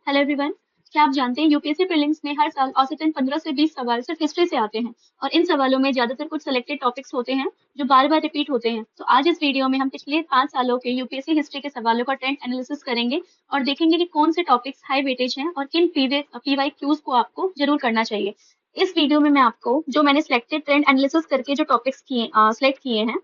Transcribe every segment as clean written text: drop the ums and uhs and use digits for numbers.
Hello everyone. क्या आप जानते हैं यूपीएससी प्रीलिम्स में हर साल औसतन 15 से 20 सवाल सिर्फ हिस्ट्री से आते हैं और इन सवालों में ज्यादातर कुछ सिलेक्टेड टॉपिक्स होते हैं जो बार बार रिपीट होते हैं। तो आज इस वीडियो में हम पिछले 5 सालों के यूपीएससी हिस्ट्री के सवालों का ट्रेंड एनालिसिस करेंगे और देखेंगे कि कौन से टॉपिक्स हाई वेटेज हैं और किन पीवाई क्यूज को आपको जरूर करना चाहिए। इस वीडियो में मैं आपको जो मैंने सिलेक्टेड ट्रेंड एनालिसिस करके जो टॉपिक्स सिलेक्ट किए हैं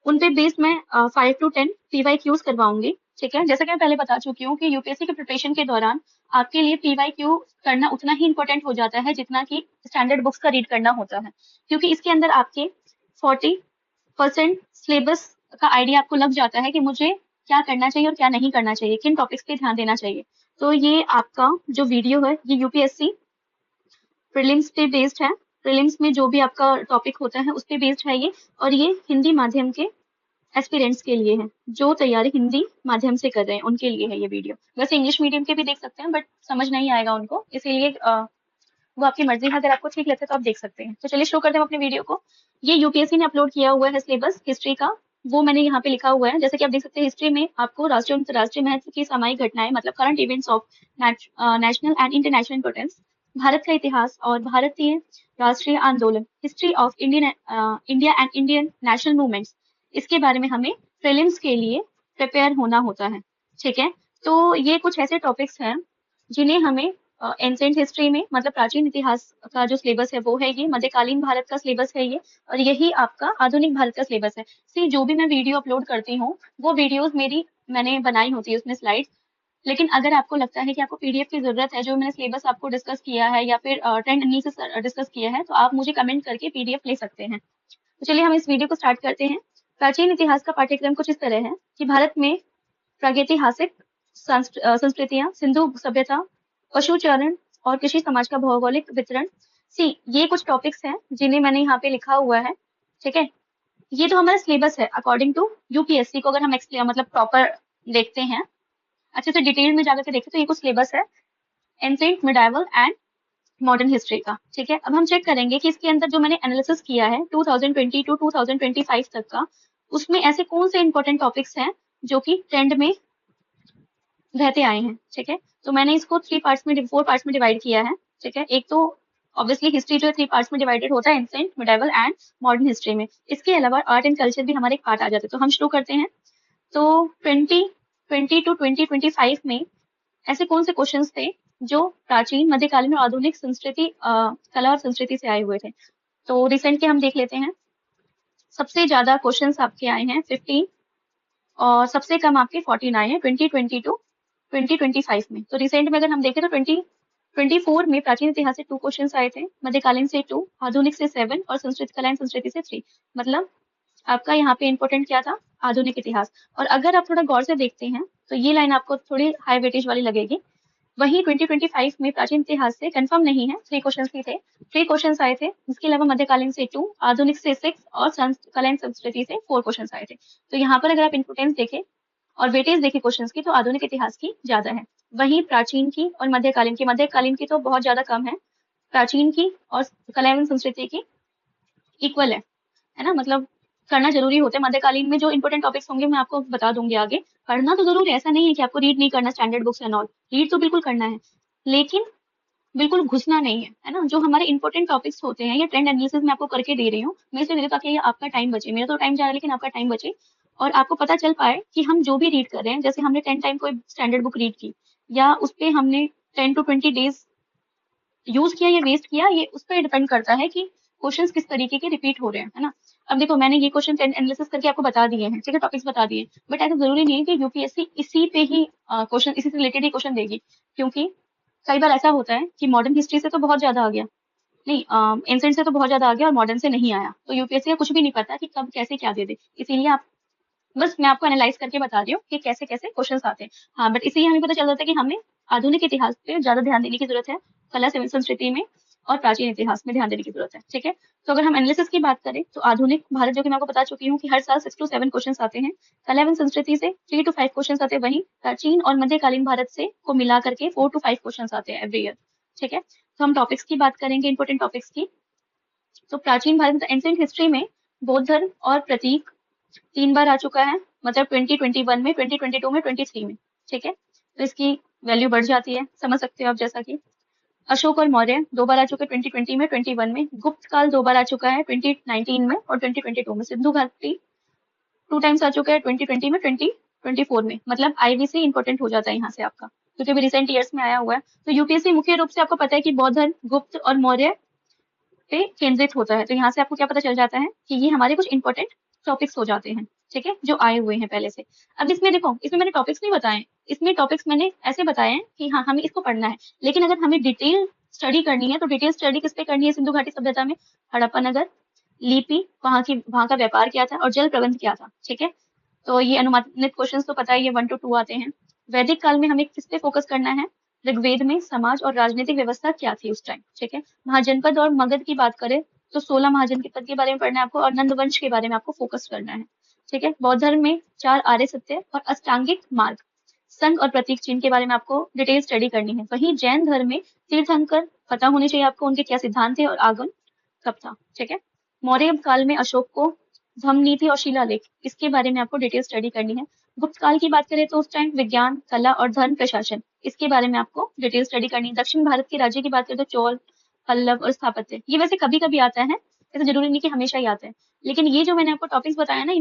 उन पे बेस्ड मैं 5 to 10 पीवाई क्यूज करवाऊंगी। ठीक है, जैसा कि मैं पहले बता चुकी हूँ कि यूपीएससी के प्रिपरेशन के दौरान आपके लिए पीवाई क्यू करना उतना ही इम्पोर्टेंट हो जाता है जितना कि स्टैंडर्ड बुक्स का रीड करना होता है, क्योंकि इसके अंदर आपके 40% सिलेबस का आइडिया आपको लग जाता है कि मुझे क्या करना चाहिए और क्या नहीं करना चाहिए, किन टॉपिक्स पे ध्यान देना चाहिए। तो ये आपका जो वीडियो है ये यूपीएससी प्रीलिम्स पे बेस्ड है। प्रीलिम्स में जो भी आपका टॉपिक होता है उस पे बेस्ड है ये, और ये हिंदी माध्यम के एस्पिरेंट्स के लिए है जो तैयारी हिंदी माध्यम से कर रहे हैं, उनके लिए है ये वीडियो। वैसे इंग्लिश मीडियम के भी देख सकते हैं बट समझ नहीं आएगा उनको, इसीलिए वो आपकी मर्जी है, अगर आपको ठीक लगता है तो आप देख सकते हैं। तो चलिए शुरू करते हैं अपने वीडियो को। ये यूपीएससी ने अपलोड किया हुआ है सिलेबस हिस्ट्री का, वो मैंने यहाँ पे लिखा हुआ है। जैसे कि आप देख सकते हैं हिस्ट्री में आपको राष्ट्रीय और अंतर्राष्ट्रीय महत्व की सामयिक घटनाएं, मतलब current events of national and international importance, Bharat का इतिहास और भारतीय राष्ट्रीय आंदोलन, history of India and Indian national movements, इसके बारे में हमें प्रीलिम्स के लिए प्रिपेयर होना होता है। ठीक है, तो ये कुछ ऐसे टॉपिक्स हैं जिन्हें हमें एंशिएंट हिस्ट्री में, मतलब प्राचीन इतिहास का जो सिलेबस है वो है ये, मध्यकालीन भारत का सिलेबस है ये, और यही आपका आधुनिक भारत का सिलेबस है। सी जो भी मैं वीडियो अपलोड करती हूँ वो वीडियोस मैंने बनाई होती है उसमें स्लाइड्स, लेकिन अगर आपको लगता है कि आपको पीडीएफ की जरूरत है, जो मैंने सिलेबस आपको डिस्कस किया है या फिर ट्रेंड एनालिसिस डिस्कस किया है, तो आप मुझे कमेंट करके पीडीएफ ले सकते हैं। तो चलिए हम इस वीडियो को स्टार्ट करते हैं। प्राचीन इतिहास का पाठ्यक्रम कुछ इस तरह है कि भारत में प्रागैतिहासिक संस्कृतियां, सिंधु सभ्यता, पशुचारण और कृषि समाज का भौगोलिक वितरण। सी ये कुछ टॉपिक्स हैं जिन्हें मैंने यहाँ पे लिखा हुआ है। ठीक है, ये तो हमारा सिलेबस है अकॉर्डिंग टू यूपीएससी को। अगर हम मतलब प्रॉपर देखते हैं, अच्छे से डिटेल में जाकर के देखें, तो ये कुछ सिलेबस है ancient, medieval and modern history का। ठीक है, अब हम चेक करेंगे कि इसके अंदर जो मैंने एनालिसिस किया है 2020 टू 2025 तक का, उसमें ऐसे कौन से इंपॉर्टेंट टॉपिक्स हैं जो कि ट्रेंड में रहते आए हैं। ठीक है, तो मैंने इसको 4 पार्ट्स में डिवाइड किया है। ठीक है, एक तो ऑब्वियसली हिस्ट्री जो है 3 पार्ट्स में डिवाइडेड होता है, ancient, medieval and modern history में। इसके अलावा आर्ट एंड कल्चर भी हमारे एक पार्ट आ जाते हैं। तो हम शुरू करते हैं। तो 2020 टू 2025 में ऐसे कौन से क्वेश्चंस थे जो प्राचीन, मध्यकालीन और आधुनिक संस्कृति, कला और संस्कृति से आए हुए थे। तो रिसेंट के हम देख लेते हैं। सबसे ज्यादा क्वेश्चंस आपके आए हैं 15 और सबसे कम आपके 14 आए हैं 2020 टू 2025 में। तो रिसेंट में अगर हम देखें तो 2024 में प्राचीन इतिहास से 2 क्वेश्चंस आए थे, मध्यकालीन से 2, आधुनिक से 7 और संस्कृत कला एंड संस्कृति से 3। मतलब आपका यहाँ पे इंपॉर्टेंट क्या था, आधुनिक इतिहास। और अगर आप थोड़ा गौर से देखते हैं तो ये लाइन आपको थोड़ी हाई वेटेज वाली लगेगी। वहीं 2025 में प्राचीन इतिहास से कंफर्म नहीं है, 3 क्वेश्चंस ही थे, 3 क्वेश्चंस आए थे। इसके अलावा मध्यकालीन से 2, आधुनिक से 6 और कला एंड संस्कृति से 4 क्वेश्चंस आए थे। तो यहाँ पर अगर आप इंपोर्टेंस देखें और वेटेज देखें क्वेश्चंस की, तो आधुनिक इतिहास की ज्यादा है। वहीं प्राचीन की और मध्यकालीन की तो बहुत ज्यादा कम है, प्राचीन की और कला एवं संस्कृति की इक्वल है ना। मतलब करना जरूरी होता है। मध्यकालीन में जो इंपॉर्टेंट टॉपिक्स होंगे मैं आपको बता दूंगी आगे। पढ़ना तो जरूर है, ऐसा नहीं है कि आपको रीड नहीं करना standard books and all, read तो बिल्कुल करना है, लेकिन बिल्कुल घुसना नहीं है ना। जो हमारे इंपॉर्टेंट टॉपिक्स होते हैं, ये ट्रेंड एनालिसिस मैं आपको करके दे रही हूँ, मैं इसलिए दे रही हूँ ताकि आपका टाइम बचे। मेरा तो टाइम जा रहा है लेकिन आपका टाइम बचे, और आपको पता चल पाए कि हम जो भी रीड कर रहे हैं, जैसे हमने 10 टाइम कोई स्टैंडर्ड बुक रीड की या उस पर हमने 10 to 20 डेज यूज किया या वेस्ट किया, ये उस पर डिपेंड करता है कि क्वेश्चंस किस तरीके के रिपीट हो रहे हैं, है ना। अब देखो मैंने ये क्वेश्चन एनालिसिस करके आपको बता दिए हैं, ठीक है, टॉपिक्स बता दिए, बट ऐसा जरूरी नहीं है कि यूपीएससी इसी पे ही क्वेश्चन, इसी से रिलेटेड ही क्वेश्चन देगी, क्योंकि कई बार ऐसा होता है कि मॉडर्न हिस्ट्री से तो बहुत ज्यादा आ गया, नहीं एंशिएंट से तो बहुत ज्यादा आ गया और मॉडर्न से नहीं आया, तो यूपीएससी का कुछ भी नहीं पता कि कब कैसे क्या दे दे। इसीलिए आप, बस मैं आपको एनालाइज करके बता रही हूँ कि कैसे कैसे क्वेश्चंस आते हैं। हाँ, बट इसे हमें पता चल जाता है कि हमें आधुनिक इतिहास पे ज्यादा ध्यान देने की जरूरत है, कला संस्कृति में और प्राचीन इतिहास में ध्यान देने की जरूरत है। ठीक है, तो अगर हम एनालिसिस की बात करें तो आधुनिक भारत, जो कि मैं आपको बता चुकी हूँ कि हर साल 6 to 7 क्वेश्चन आते हैं, कला एवं संस्कृति से 3 to 5 क्वेश्चन आते हैं, वहीं प्राचीन और मध्यकालीन भारत से को मिला करके 4 to 5 क्वेश्चन आते हैं एवरी ईयर। ठीक है, तो हम टॉपिक्स की बात करेंगे, इंपोर्टेंट टॉपिक्स की। तो प्राचीन भारत, एंशिएंट हिस्ट्री में बौद्ध धर्म और प्रतीक 3 बार आ चुका है, मतलब 2021 में, 2022 में, 23 में। ठीक है, तो इसकी वैल्यू बढ़ जाती है, समझ सकते हो आप। जैसा कि अशोक और मौर्य 2 बार आ चुके हैं, 2020 में, 21 में। गुप्त काल 2 बार आ चुका है, 2019 में और 2022 में। सिंधु घाटी 2 टाइम्स आ चुका है, 2020 में, 2024 में। मतलब आईवीसी इंपॉर्टेंट हो जाता है यहाँ से आपका, क्योंकि अभी रिसेंट ईयर्स में आया हुआ है। तो यूपीएससी मुख्य रूप से आपको पता है कि बौद्ध धर्म, गुप्त और मौर्य पे केंद्रित होता है। तो यहाँ से आपको क्या पता चल जाता है कि ये हमारे कुछ इंपॉर्टेंट टॉपिक्स हो जाते हैं, ठीक है, जो आए हुए हैं पहले से। अब इसमें देखो, इसमें मैंने टॉपिक्स नहीं बताए, इसमें टॉपिक्स मैंने ऐसे बताए हैं कि हाँ हमें इसको पढ़ना है। लेकिन अगर हमें डिटेल स्टडी करनी है तो डिटेल स्टडी किस पे करनी है? सिंधु घाटी सभ्यता में हड़प्पा नगर, लिपि, वहां का व्यापार क्या था और जल प्रबंध क्या था, ठीक है। तो ये अनुमानित क्वेश्चंस तो पता है, ये 1 to 2 आते हैं। वैदिक काल में हमें किस पे फोकस करना है? ऋग्वेद में समाज और राजनीतिक व्यवस्था क्या थी उस टाइम, ठीक है। महाजनपद और मगध की बात करें तो 16 महाजनपद के बारे में पढ़ना है आपको, और नंद वंश के बारे में आपको फोकस करना है, ठीक है। बौद्ध धर्म में 4 आर्य सत्य और अष्टांगिक मार्ग, संघ और प्रतीक चिन्ह के बारे में आपको डिटेल स्टडी करनी है। वहीं जैन धर्म में तीर्थंकर पता होने चाहिए आपको, उनके क्या सिद्धांत थे और आगमन कब था, ठीक है। मौर्य काल में अशोक को धम्म नीति और शिलालेख, इसके बारे में आपको डिटेल स्टडी करनी है। गुप्त काल की बात करें तो उस टाइम विज्ञान, कला और धर्म प्रशासन, इसके बारे में आपको डिटेल स्टडी करनी है। दक्षिण भारत के राज्य की बात करें तो चोल, पल्लव और स्थापत्य, ये वैसे कभी कभी आता है, ऐसा जरूरी नहीं कि हमेशा ही आता है। लेकिन ये जो मैंने आपको टॉपिक्स बताया ना,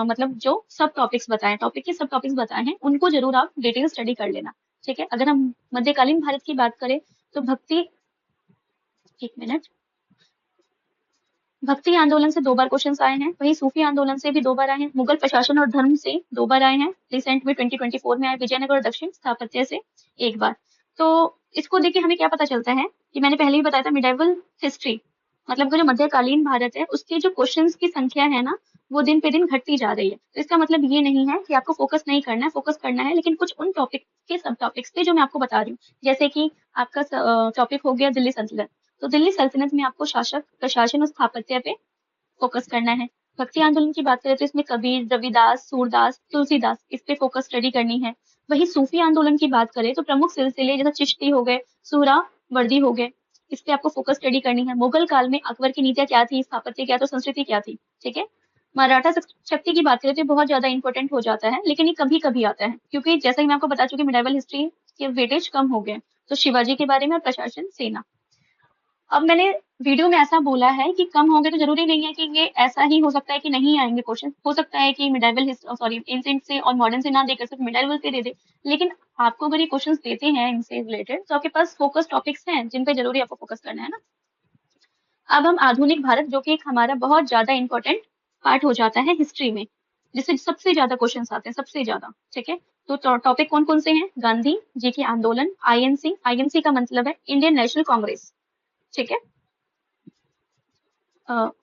मतलब जो सब टॉपिक्स बताए, टॉपिक के सब टॉपिक्स बताए हैं, उनको जरूर आप डिटेल स्टडी कर लेना, ठीक है। अगर हम मध्यकालीन भारत की बात करें तो भक्ति आंदोलन से 2 बार क्वेश्चंस आए हैं, वहीं सूफी आंदोलन से भी 2 बार आए हैं। मुगल प्रशासन और धर्म से 2 बार आए हैं, रिसेंट में 2024 में आए। विजयनगर और दक्षिण स्थापत्य से 1 बार। तो इसको देख के हमें क्या पता चलता है कि मैंने पहले ही बताया था, मिडाइवल हिस्ट्री मतलब जो मध्यकालीन भारत है उसके जो क्वेश्चंस की संख्या है ना, वो दिन पे दिन घटती जा रही है। तो इसका मतलब ये नहीं है कि आपको फोकस नहीं करना है, फोकस करना है, लेकिन कुछ उन टॉपिक के सब टॉपिक्स पे जो मैं आपको बता रही हूँ। जैसे कि आपका टॉपिक हो गया दिल्ली सल्तनत, तो दिल्ली सल्तनत में आपको शासक, प्रशासन और स्थापत्य पे फोकस करना है। भक्ति आंदोलन की बात करें तो इसमें कबीर, रविदास, सूरदास, तुलसीदास, इस पे फोकस स्टडी करनी है। वही सूफी आंदोलन की बात करें तो प्रमुख सिलसिले जैसे चिश्ती हो गए, सुहरावर्दी हो गए, इस पे आपको फोकस स्टडी करनी है। मुगल काल में अकबर की नीतियां क्या थी, स्थापत्य क्या था, संस्कृति क्या थी, ठीक है। मराठा शक्ति की बात करें तो बहुत ज्यादा इंपॉर्टेंट हो जाता है, लेकिन ये कभी कभी आता है, क्योंकि जैसा कि मैं आपको बता चुकी मिडाइवल हिस्ट्री के वेटेज कम हो गए। तो शिवाजी के बारे में और प्रशासन, सेना। अब मैंने वीडियो में ऐसा बोला है कि कम होंगे, तो जरूरी नहीं है कि ये ऐसा ही हो सकता है कि नहीं आएंगे क्वेश्चन। हो सकता है कि मिडाइवल सॉरी एंशिएंट से और मॉडर्न से ना देकर सिर्फ मिडाइवल से दे दे। लेकिन आपको अगर ये क्वेश्चंस देते हैं इनसे रिलेटेड, तो आपके पास फोकस टॉपिक्स हैं जिन पे जरूरी आपको फोकस करना है ना। अब हम आधुनिक भारत, जो कि एक हमारा बहुत ज्यादा इंपॉर्टेंट पार्ट हो जाता है हिस्ट्री में, जिससे सबसे ज्यादा क्वेश्चन आते हैं, सबसे ज्यादा, ठीक है। तो टॉपिक कौन कौन से हैं? गांधी जी के आंदोलन, आईएनसी, आईएनसी का मतलब है इंडियन नेशनल कांग्रेस, ठीक है।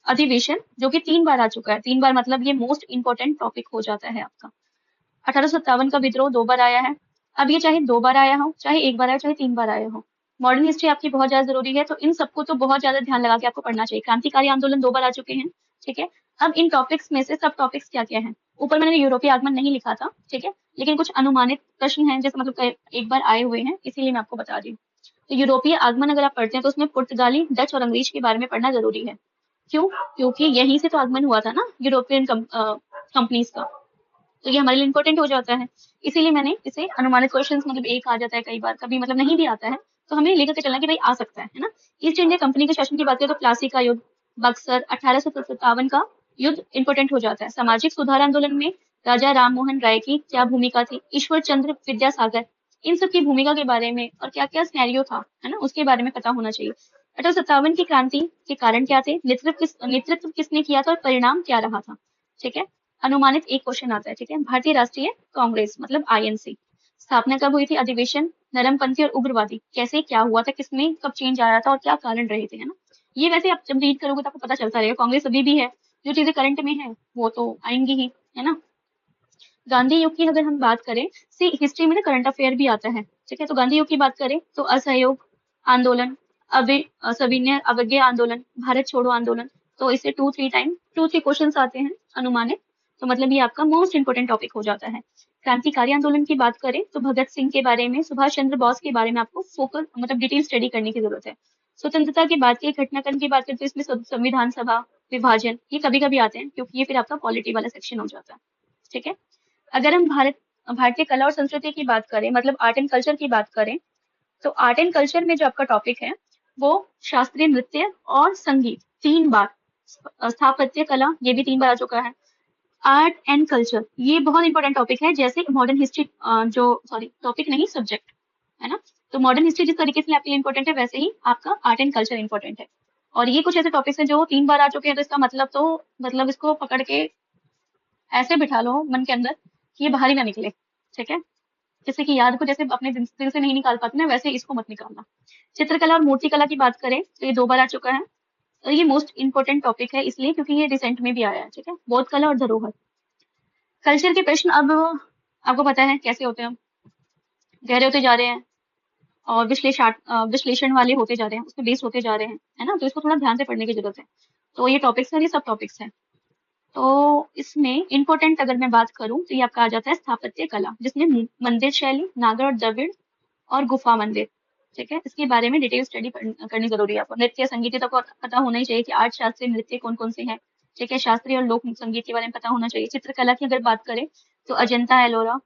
अधिवेशन, जो कि 3 बार आ चुका है, 3 बार मतलब ये मोस्ट इंपॉर्टेंट टॉपिक हो जाता है आपका। 1857 का विद्रोह 2 बार आया है। अब ये चाहे 2 बार आया हो, चाहे 1 बार आया, चाहे 3 बार आया हो, मॉडर्न हिस्ट्री आपकी बहुत ज्यादा जरूरी है। तो इन सबको तो बहुत ज्यादा ध्यान लगा के आपको पढ़ना चाहिए। क्रांतिकारी आंदोलन 2 बार आ चुके हैं, ठीक है। अब इन टॉपिक्स में से सब टॉपिक्स क्या क्या हैं? ऊपर मैंने यूरोपीय आगमन नहीं लिखा था, ठीक है, लेकिन कुछ अनुमानित प्रश्न हैं, जैसे मतलब 1 बार आए हुए हैं, इसीलिए मैं आपको बता रही हूँ। तो यूरोपीय आगमन अगर आप पढ़ते हैं तो उसमें पुर्तगाली, डच और अंग्रेज के बारे में पढ़ना जरूरी है। क्यों? क्योंकि यहीं से तो आगमन हुआ था ना यूरोपियन कंपनीज का, तो ये हमारे लिए इंपॉर्टेंट हो जाता है। इसीलिए मैंने इसे अनुमानित क्वेश्चंस, मतलब एक आ जाता है कई बार, कभी मतलब नहीं भी आता है, तो हमें लेकर के चलना कि भाई आ सकता है ना। ईस्ट इंडिया कंपनी के शासन की बात करें तो प्लासी का युद्ध, बक्सर, 1857 का युद्ध इंपॉर्टेंट हो जाता है। सामाजिक सुधार आंदोलन में राजा राम मोहन राय की क्या भूमिका थी, ईश्वर चंद्र विद्यासागर, इन सब की भूमिका के बारे में और क्या क्या सिनेरियो था, है ना, उसके बारे में पता होना चाहिए। 1857 की क्रांति के कारण क्या थे, नेतृत्व किसने किया था और परिणाम क्या रहा था, ठीक है। अनुमानित एक क्वेश्चन आता है, ठीक है। भारतीय राष्ट्रीय कांग्रेस मतलब आईएनसी, स्थापना कब हुई थी? अधिवेशन, नरमपंथी और उग्रवादी, कैसे क्या हुआ था, किसमें कब चेंज आया था और क्या कारण रहे थे, है ना। ये वैसे आप जब रीड करोगे तो आपको पता चलता रहेगा, कांग्रेस अभी भी है, जो चीजें करंट में है वो तो आएंगी ही, है ना। गांधी युग की अगर हम बात करें, सी हिस्ट्री में ना करंट अफेयर भी आता है, ठीक है। तो गांधी युग की बात करें तो असहयोग आंदोलन, सविनय अवज्ञा आंदोलन, भारत छोड़ो आंदोलन, तो इसे 2-3 क्वेश्चन आते हैं अनुमानित। तो मतलब ये आपका मोस्ट इंपोर्टेंट टॉपिक हो जाता है। क्रांतिकारी आंदोलन की बात करें तो भगत सिंह के बारे में, सुभाष चंद्र बोस के बारे में आपको फोकस मतलब डिटेल स्टडी करने की जरूरत है। स्वतंत्रता के बाद के घटनाक्रम की बात करें तो इसमें संविधान सभा, विभाजन, ये कभी कभी आते हैं, क्योंकि ये फिर आपका पॉलिटी वाला सेक्शन हो जाता है, ठीक है। अगर हम भारतीय कला और संस्कृति की बात करें, मतलब आर्ट एंड कल्चर की बात करें, तो आर्ट एंड कल्चर में जो आपका टॉपिक है वो शास्त्रीय नृत्य और संगीत 3 बार, स्थापत्य कला ये भी 3 बार आ चुका है, आर्ट एंड कल्चर ये बहुत इंपॉर्टेंट टॉपिक है, जैसे मॉडर्न हिस्ट्री जो सॉरी टॉपिक नहीं सब्जेक्ट है ना, तो मॉडर्न हिस्ट्री जिस तरीके से आपके लिए इंपॉर्टेंट है वैसे ही आपका आर्ट एंड कल्चर इंपॉर्टेंट है। और ये कुछ ऐसे टॉपिक्स हैं जो 3 बार आ चुके हैं, तो इसका मतलब तो मतलब इसको पकड़ के ऐसे बिठा लो मन के अंदर कि ये बाहर ही ना निकले, ठीक है। जैसे कि याद को जैसे अपने दिल से नहीं निकाल पाते ना, वैसे इसको मत निकालना। चित्रकला और मूर्ति कला की बात करें तो ये 2 बार आ चुका है, और ये मोस्ट इंपॉर्टेंट टॉपिक है इसलिए क्योंकि ये रिसेंट में भी आया है, ठीक है। बौद्ध कला और धरोहर। कल्चर के प्रश्न अब आपको पता है कैसे होते हैं, गहरे होते जा रहे हैं और विश्लेषण वाले होते जा रहे हैं, उसमें बेस्ड होते जा रहे हैं, है ना, तो इसको थोड़ा ध्यान से पढ़ने की जरूरत है। तो ये टॉपिक्स हैं, ये सब टॉपिक्स हैं। तो इसमें इंपॉर्टेंट अगर मैं बात करूं तो ये आपका आ जाता है स्थापत्य कला, जिसमें मंदिर शैली, नागर और द्रविड़ और गुफा मंदिर, ठीक है। इसके बारे में डिटेल स्टडी करनी जरूरी है आपको। नृत्य संगीत तो आपको पता होना ही चाहिए कि आर्ट शास्त्रीय नृत्य कौन कौन से हैं, ठीक है। शास्त्रीय और लोक संगीत के बारे में पता होना चाहिए। चित्रकला की अगर बात करें तो अजंता एलोरा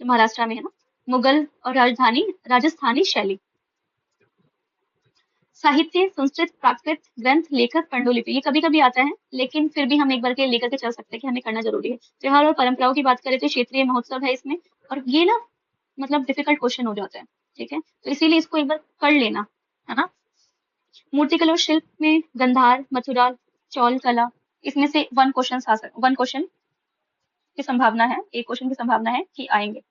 जो महाराष्ट्र में है ना, मुगल और राजस्थानी शैली। साहित्य, संस्कृत, प्राकृत, ग्रंथ, लेखक, पांडुलिपि ये कभी कभी आता है, लेकिन फिर भी हम एक बार के लेकर के चल सकते हैं कि हमें करना जरूरी है। त्योहार और परंपराओं की बात करें तो क्षेत्रीय महोत्सव है इसमें, और ये ना मतलब डिफिकल्ट क्वेश्चन हो जाता है, ठीक है, तो इसीलिए इसको एक बार कर लेना, है ना। मूर्तिकला और शिल्प में गंधार, मथुरा, चौल कला, इसमें से 1 क्वेश्चन की संभावना है, एक क्वेश्चन की संभावना है कि आएंगे।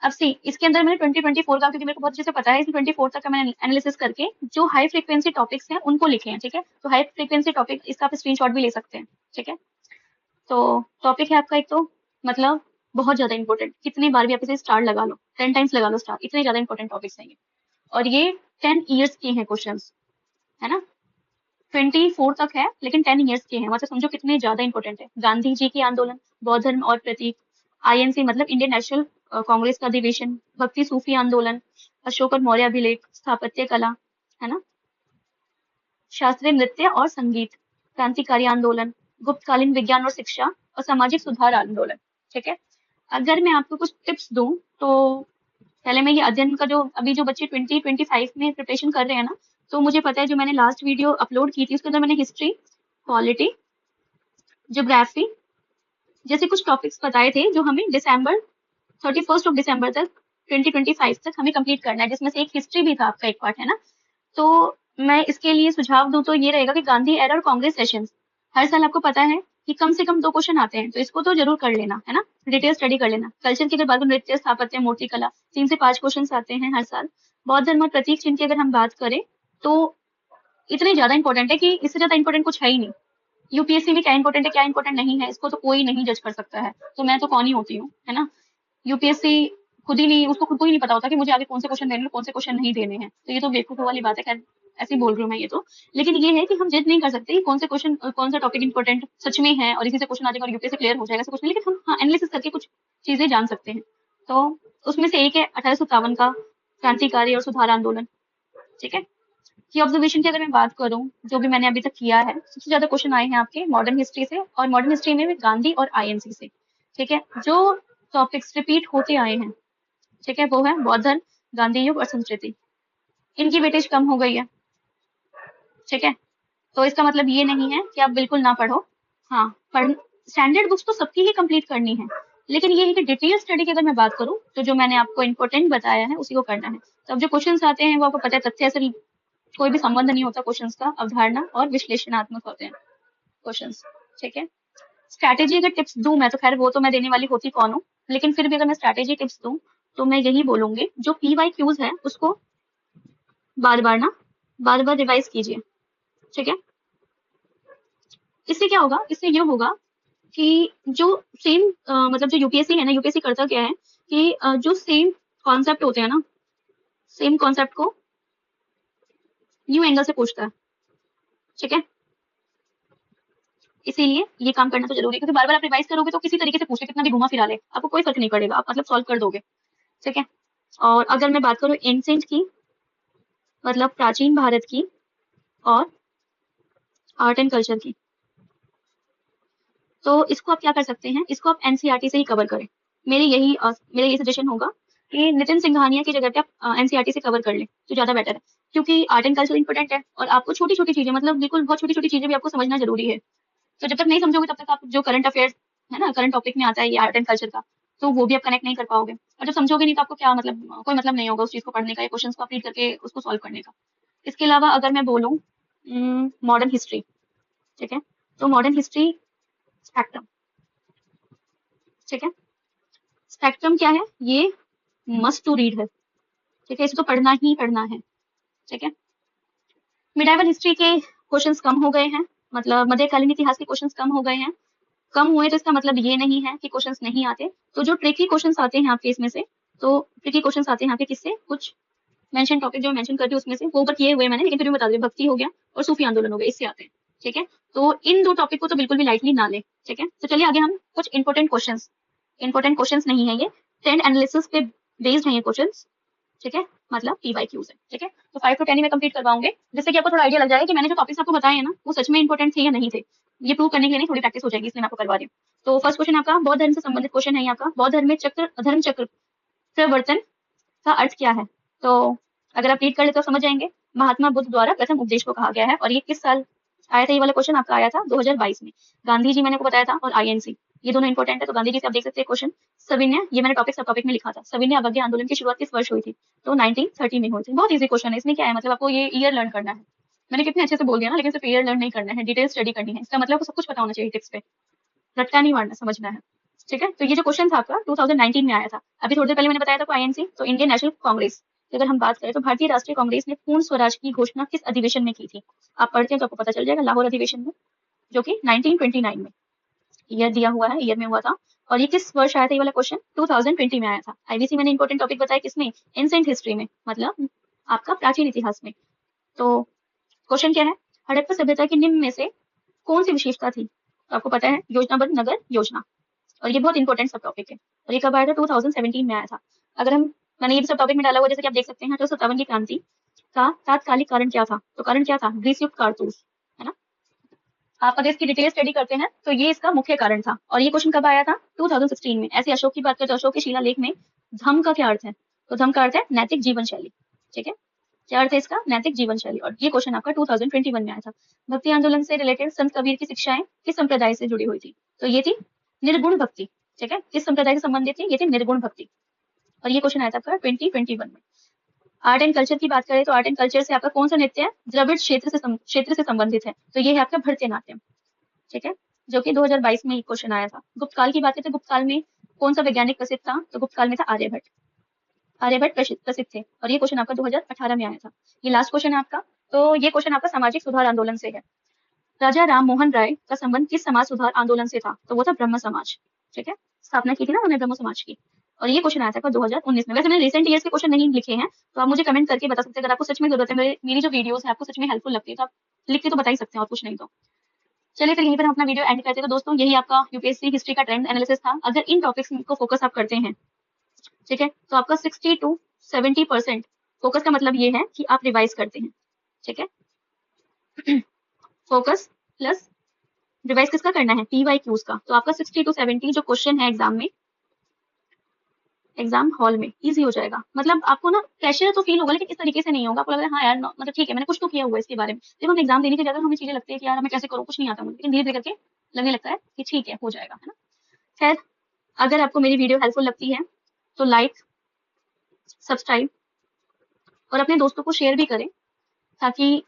अब सी इसके अंदर मैंने 2024 का, क्योंकि मेरे को बहुत अच्छे से पता है, इसमें 24 तक का मैंने एनालिसिस करके जो हाई फ्रीक्वेंसी टॉपिक्स हैं उनको लिखे हैं, ठीक है। तो हाई फ्रीक्वेंसी टॉपिक इसका आप स्क्रीनशॉट भी ले सकते हैं, ठीक है। तो टॉपिक है आपका एक तो मतलब बहुत ज्यादा इंपॉर्टेंट, कितनी बार भी आप इसे स्टार लगा लो, 10 टाइम्स लगा लो स्टार, इतने ज्यादा इंपॉर्टेंट टॉपिक्स हैं ये। और ये 10 ईयर्स के हैं क्वेश्चंस, है ना। 24 तक है लेकिन 10 ईयर्स के हैं, मतलब समझो कितने ज्यादा इंपॉर्टेंट है। गांधी जी के आंदोलन, बौद्ध धर्म और प्रतीक, आईएनसी मतलब इंडियन नेशनल कांग्रेस का अधिवेशन, भक्ति सूफी आंदोलन, अशोक और मौर्य अभिलेख, स्थापत्य कला, है ना, शास्त्रीय नृत्य और संगीत, क्रांतिकारी आंदोलन, गुप्तकालीन विज्ञान और शिक्षा और सामाजिक सुधार आंदोलन, ठीक है। अगर मैं आपको कुछ टिप्स दूं तो पहले मैं ये अध्ययन का जो अभी जो बच्चे 2025 में प्रिपरेशन कर रहे हैं ना, तो मुझे पता है जो मैंने लास्ट वीडियो अपलोड की थी उसके अंदर मैंने हिस्ट्री, पॉलिटी, ज्योग्राफी जैसे कुछ टॉपिक्स बताए थे जो हमें दिसंबर तक 2025 तक हमें कंप्लीट करना है, जिसमें से एक हिस्ट्री भी था आपका एक पार्ट, है ना। तो मैं इसके लिए सुझाव दूं तो ये रहेगा कि गांधी एरा और कांग्रेस सेशंस हर साल आपको पता है कि कम से कम 2 क्वेश्चन आते हैं, तो इसको तो जरूर कर लेना, है ना, डिटेल स्टडी कर लेना। कल्चर की अगर बात करें, नृत्य, स्थापत्य, मूर्ति कला, 3 से 5 क्वेश्चन आते हैं हर साल। बौद्ध धर्म और प्रतीक चिन्ह की अगर हम बात करें तो इतने ज्यादा इंपॉर्टेंट है कि इससे ज्यादा इंपॉर्टेंट कुछ है ही नहीं। यूपीएससी में क्या इंपॉर्टेंट है क्या इंपॉर्टेंट नहीं है इसको तो कोई नहीं जज कर सकता है, तो मैं तो कौन ही होती हूँ, है ना। यूपीएससी खुद ही नहीं, उसको खुद को ही नहीं पता होता कि मुझे आगे कौन से क्वेश्चन देने हैं, कौन से क्वेश्चन नहीं देने हैं, तो ये तो बेवकूफों वाली बात है। खैर ऐसे ही बोल रही हूँ मैं ये तो, लेकिन ये है कि हम जज नहीं कर सकते कि कौन से क्वेश्चन कौन सा टॉपिक इंपॉर्टेंट सच में है और इसी से क्वेश्चन आ जाएगा और यूपीएससी क्लियर हो जाएगा, ऐसा कुछ नहीं, लेकिन हम हाँ एनालिसिस करके कुछ चीजें जान सकते हैं। तो उसमें से एक है 1857 का क्रांतिकारी और सुधार आंदोलन, ठीक है। की ऑब्जर्वेशन की अगर मैं बात करूं जो भी मैंने अभी तक किया है, सबसे ज्यादा क्वेश्चन आए हैं आपके मॉडर्न हिस्ट्री से, और मॉडर्न हिस्ट्री में भी गांधी और आईएनसी से, ठीक है। जो टॉपिक्स रिपीट होते आए हैं, ठीक है, वो है बौद्ध धर्म, गांधी युग और संस्कृति। इनकी वेटेज कम हो गई है, ठीक है। तो इसका मतलब ये नहीं है कि आप बिल्कुल ना पढ़ो, हाँ पढ़, स्टैंडर्ड बुक्स तो सबकी ही कंप्लीट करनी है, लेकिन ये है कि डिटेल स्टडी की अगर मैं बात करूं तो जो मैंने आपको इंपॉर्टेंट बताया है उसी को करना है। तो अब जो क्वेश्चंस आते हैं वो आपको पता है तथ्य से कोई भी संबंध नहीं होता क्वेश्चंस का, अवधारणा और विश्लेषणात्मक होते हैं क्वेश्चंस, ठीक है। स्ट्रैटेजी अगर टिप्स दूं मैं, तो खैर वो तो मैं देने वाली होती कौन हूँ, लेकिन फिर भी अगर मैं स्ट्रैटेजी टिप्स दूं तो मैं यही बोलूंगी, जो PYQs है उसको बार बार रिवाइज कीजिए, ठीक है। इससे क्या होगा, इससे ये होगा कि जो सेम मतलब जो यूपीएससी है ना, यूपीएससी करता क्या है कि जो सेम कॉन्सेप्ट होते हैं ना, सेम कॉन्सेप्ट को न्यू एंगल से पूछता है, ठीक है। इसीलिए ये काम करना तो जरूरी है, क्योंकि बार बार आप रिवाइज करोगे तो किसी तरीके से पूछे, कितना भी घुमा फिरा ले आपको कोई फर्क नहीं पड़ेगा, आप मतलब सॉल्व कर दोगे, ठीक है। और अगर मैं बात करूँ एंसेंट की, मतलब प्राचीन भारत की, और आर्ट एंड कल्चर की, तो इसको आप क्या कर सकते हैं, इसको आप एनसीईआरटी से ही कवर करें। मेरा यही सजेशन होगा कि नितिन सिंघानिया की जगह पे आप एनसीईआरटी से कवर कर लें तो ज़्यादा बेटर है, क्योंकि आर्ट एंड कल्चर इंपॉर्टेंट है और आपको छोटी-छोटी चीज़ें, मतलब बिल्कुल बहुत छोटी-छोटी चीज़ें भी आपको समझना ज़रूरी है। तो जब तक नहीं समझोगे तब तक आप जो करंट अफेयर्स है ना, करंट टॉपिक में आता है ये आर्ट एंड कल्चर का, तो वो भी आप कनेक्ट नहीं कर पाओगे। और जब समझोगे नहीं तो आपको क्या मतलब, कोई मतलब नहीं होगा उस चीज़ को पढ़ने का या क्वेश्चंस को आप रीड करके उसको सॉल्व करने का। इसके अलावा अगर मैं बोलूँ मॉडर्न हिस्ट्री, ठीक है, तो मॉडर्न हिस्ट्री स्पेक्ट्रम, ठीक है, स्पेक्ट्रम क्या है, ये मस्ट टू रीड है, ठीक है, इसे तो पढ़ना ही पढ़ना है, ठीक है। मिडाइवल हिस्ट्री के क्वेश्चंस कम हो गए हैं, मतलब मध्यकालीन इतिहास के क्वेश्चंस कम हो गए हैं। कम हुए तो इसका मतलब ये नहीं है कि क्वेश्चंस नहीं आते। तो जो ट्रिकी क्वेश्चंस आते हैं आपके इसमें से, तो ट्रिकी क्वेश्चंस आते हैं आपके किससे, कुछ मेंशन टॉपिक जो मेंशन करती हूँ उसमें से, वो ऊपर किए हुए मैंने, लेकिन फिर भी बता दूं, भक्ति हो गया और सूफी आंदोलन हो गया, इससे आते हैं, ठीक है। तो इन दो टॉपिक को तो बिल्कुल भी लाइटली ना लें, ठीक है। तो चलिए आगे हम कुछ इंपॉर्टेंट क्वेश्चंस नहीं है ये, ट्रेंड एनालिसिस पे बेस्ड है ये क्वेश्चंस, ठीक है, मतलब PYQs है, ठीक है। तो 5 to 10 ही मैं कंप्लीट करवाऊंगे, जिससे कि आपको थोड़ा आइडिया लग जाएगा कि मैंने जो टॉपिक्स आपको बताए हैं ना वो सच में इंपॉर्टेंट थे या नहीं थे। ये प्रूव करने के लिए नहीं, थोड़ी प्रैक्टिस हो जाएगी, इसलिए मैं आपको करवा रही हूँ। तो फर्स्ट क्वेश्चन आपका बौद्ध धर्म से संबंधित क्वेश्चन है, आपका बौद्ध धर्म में धर्म चक्र प्रवर्तन का अर्थ क्या है। तो अगर आप रीड कर ले तो समझ जाएंगे। महात्मा बुद्ध द्वारा प्रथम उपदेश को कहा गया है, और ये किस साल आया था, ये वाला क्वेश्चन आपका आया था 2022 में। गांधी जी मैंने आपको बताया था, और INC, ये दोनों इंपॉर्टेंट है, तो गांधी जी से आप देख सकते हैं क्वेश्चन। सविनय, ये मैंने टॉपिक सब टॉपिक में लिखा था, सविनय अवज्ञा आंदोलन की शुरुआत किस वर्ष हुई थी, तो 1930 में हुई थी। बहुत इजी क्वेश्चन है, इसमें क्या है, मतलब आपको ये ईयर लर्न करना है। मैंने कितने अच्छे से बोल दिया ना, लेकिन सिर्फ ईयर लर्न नहीं करना है, डिटेल स्टडी करनी है, इसका मतलब आपको सब कुछ पता होना चाहिए टिप्स पे, रट्टा नहीं मारना, समझना है, ठीक है। तो ये जो क्वेश्चन था आपका 2019 में आया था। अभी थोड़ी देर पहले मैंने बताया था INC, तो इंडियन नेशनल कांग्रेस की अगर हम बात करें तो भारतीय राष्ट्रीय कांग्रेस ने पूर्ण स्वराज की घोषणा किस अधिवेशन में की थी। आप पढ़ते हैं तो आपको पता चल जाएगा, लाहौर अधिवेशन में, जो कि 1929 में ईयर दिया हुआ है, ईयर में हुआ था। और ये किस वर्ष आया था ये वाला क्वेश्चन, 2020 में आया था। IBC मैंने इंपॉर्टेंट टॉपिक बताया किसमें, एंसेंट हिस्ट्री में, मतलब आपका प्राचीन इतिहास में। तो क्वेश्चन क्या है, हड़प्पा सभ्यता की निम्न में से कौन सी विशेषता थी, तो आपको पता है योजनाबद्ध नगर योजना, और ये बहुत इंपॉर्टेंट सब टॉपिक है। और ये कब आया था, 2017 में आया था। अगर हम, मैंने ये भी सब टॉपिक में डाला हुआ, जैसे कि आप देख सकते हैं, 1857 की क्रांति का तात्कालिक कारण क्या था, तो कारण क्या था, ग्रीसयुक्त कारतूस, है ना। आप अगर इसकी डिटेल स्टडी करते हैं तो ये इसका मुख्य कारण था। और ये क्वेश्चन कब आया था, 2016 में। ऐसे अशोक की बात करें तो अशोक के शिलालेख में धम्म का क्या अर्थ है, तो धम्म का अर्थ है नैतिक जीवन शैली, ठीक है। क्या अर्थ है इसका, नैतिक जीवन शैली। और ये क्वेश्चन आपका 2021 में आया था। भक्ति आंदोलन से रिलेटेड संत कबीर की शिक्षाएं किस संप्रदाय से जुड़ी हुई थी, तो ये थी निर्गुण भक्ति, ठीक है। किस संप्रदाय से संबंधित थी, ये थी निर्गुण भक्ति। और ये क्वेश्चन आया था आपका 2021 में। आर्ट एंड कल्चर की बात करें तो आर्ट एंड कल्चर से आपका कौन सा नृत्य है, द्रविड़ क्षेत्र से संबंधित है, तो ये है आपका भरतनाट्यम, ठीक है, जो कि 2022 में क्वेश्चन आया था। गुप्त काल की बात करें तो गुप्त काल में कौन सा वैज्ञानिक प्रसिद्ध था, तो गुप्त काल में था आर्यभट्ट। आर्यभट्ट प्रसिद्ध थे, और ये क्वेश्चन आपका 2018 में आया था। ये लास्ट क्वेश्चन है आपका। तो ये क्वेश्चन आपका सामाजिक सुधार आंदोलन से है। राजा राम मोहन राय का संबंध किस समाज सुधार आंदोलन से था, तो वो था ब्रह्म समाज, ठीक है। स्थापना की थी ना उन्होंने ब्रह्म समाज की। और ये क्वेश्चन आया था 2019 में। वैसे मैंने रिसेंट ईयर्स के क्वेश्चन नहीं लिखे हैं, तो आप मुझे कमेंट करके बता सकते हैं, अगर आपको सच में जरूरत है, मेरी जो वीडियोस है आपको सच में हेल्पफुल लगती है, तो आप लिख के तो बता ही सकते हैं, और कुछ नहीं तो। चलिए फिर यहीं पर हम अपना वीडियो एंड करते हैं। तो दोस्तों यही आपका यूपीएससी हिस्ट्री का ट्रेंड एनालिसिस था। अगर इन टॉपिक्स को फोकस आप करते हैं, ठीक है, तो आपका 60 to 70% फोकस का मतलब ये है कि आप रिवाइज करते हैं, ठीक है। फोकस प्लस रिवाइज किसका करना है, PYQs का। तो आपका 60 to 70 जो क्वेश्चन है एग्जाम में, एग्जाम हॉल में इजी हो जाएगा। मतलब आपको ना प्रेशर तो फील होगा, लेकिन इस तरीके से नहीं होगा। आपको लग रहा है हाँ यार मतलब ठीक है, मैंने कुछ तो किया हुआ है इसके बारे में। जब हम एग्जाम देने के जाते हैं हमें चीजें लगती है कि यार मैं कैसे करूँ, कुछ नहीं आता मुझे, लेकिन धीरे धीरे करके लगने लगता है कि ठीक है, हो जाएगा, है ना। खैर, अगर आपको मेरी वीडियो हेल्पफुल लगती है तो लाइक, सब्सक्राइब और अपने दोस्तों को शेयर भी करें, ताकि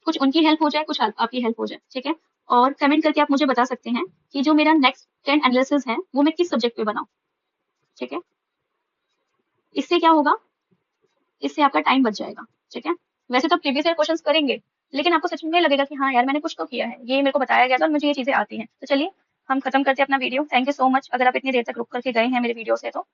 कुछ उनकी हेल्प हो जाए, कुछ आपकी हेल्प हो जाए, ठीक है। और कमेंट करके आप मुझे बता सकते हैं कि जो मेरा नेक्स्ट 10 एनालिसिस है वो मैं किस सब्जेक्ट पे बनाऊं, ठीक है। इससे क्या होगा, इससे आपका टाइम बच जाएगा, ठीक है। वैसे तो प्रीवियस ईयर क्वेश्चंस करेंगे, लेकिन आपको सच में लगेगा कि हाँ यार मैंने कुछ तो किया है, ये मेरे को बताया गया था और मुझे ये चीजें आती हैं। तो चलिए हम खत्म करते हैं अपना video. Thank you so much, अगर आप इतनी देर तक रुक करके गए हैं मेरे वीडियो से तो।